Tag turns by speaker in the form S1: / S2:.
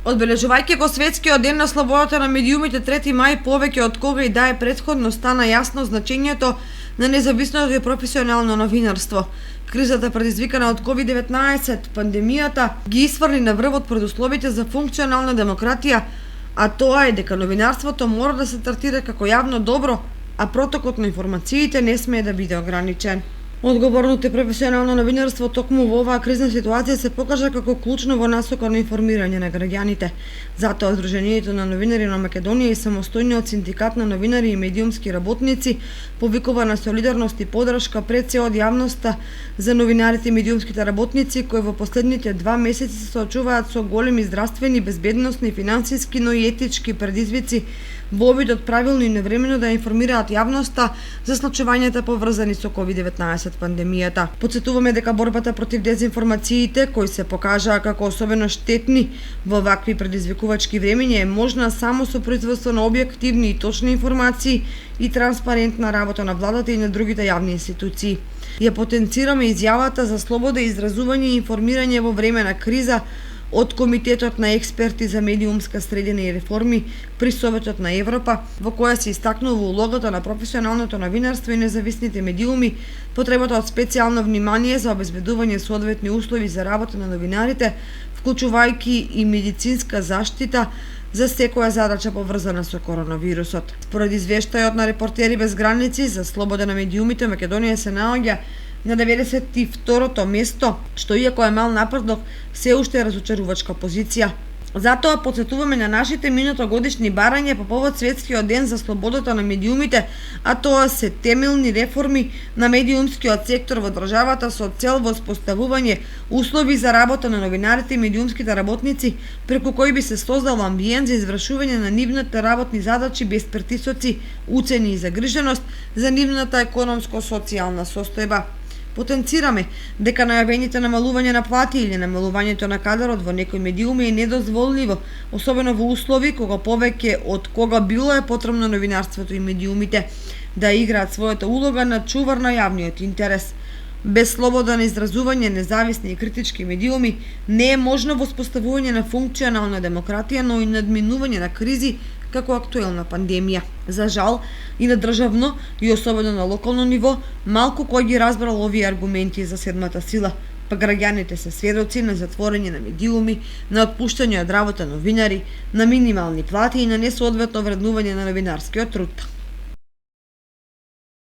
S1: Одбележувајќи го светскиот ден на слободата на медиумите 3 мај, повеќе од кога и да е претходно стана јасно значењето на независното и професионално новинарство. Кризата предизвикана од COVID-19, пандемијата, ги исфрли на врвот предусловите за функционална демократија, а тоа е дека новинарството мора да се третира како јавно добро, а протокот на информациите не смее да биде ограничен. Одговорното и професионално новинарство токму во оваа кризна ситуација се покажа како клучно во насока на информирање на граѓаните. Затоа Сдруженијето на новинари на Македонија и самостојниот синдикат на новинари и медиумски работници повикува на солидарност и подршка пред се од јавноста за новинарите и медиумските работници кои во последните 2 месеци се соочуваат со големи здравствени, безбедносни, финансиски, но и етички предизвици во обидот правилно и навремено да информираат јавноста за случувањата поврзани со COVID-19 пандемијата. Потсетуваме дека борбата против дезинформациите, кои се покажаа како особено штетни во вакви предизвикувачки времиња, е можна само со производство на објективни и точни информации и транспарентна работа на владата и на другите јавни институции. Ја потенцираме изјавата за слобода и изразување и информирање во време на криза од Комитетот на експерти за медиумска средина и реформи при Советот на Европа, во која се истакнува улогата на професионалното новинарство и независните медиуми, потребата од специјално внимание за обезбедување соодветни услови за работа на новинарите, вклучувајќи и медицинска заштита за секоја задача поврзана со коронавирусот. Според извештајот на Репортери без граници за слобода на медиумите, Македонија се наоѓа на 92-то место, што иако е мал напредок, се уште е разочарувачка позиција. Затоа потсетуваме на нашите минутогодишни барања по повод Светскиот ден за слободата на медиумите, а тоа се темелни реформи на медиумскиот сектор во државата со цел воспоставување услови за работа на новинарите и медиумските работници, преку кои би се создал амбиент за извршување на нивните работни задачи без притисоци, уцени и загриженост за нивната економско-социјална состојба. Потенцираме дека најавените намалување на плати или намалувањето на кадарот во некои медиуми е недозволиво, особено во услови кога повеќе од кога било е потребно новинарството и медиумите да играат својата улога на чувар на јавниот интерес. Без слобода на изразување, независни и критички медиуми не е можно воспоставување на функционална демократија, но и надминување на кризи како актуелна пандемија. За жал, и на државно, и особено на локално ниво, малку кој ги разбрал овие аргументи за седмата сила, па граѓаните се сведоци на затворање на медиуми, на отпуштање од работа новинари, на минимални плати и на несоодветно вреднување на новинарскиот труд.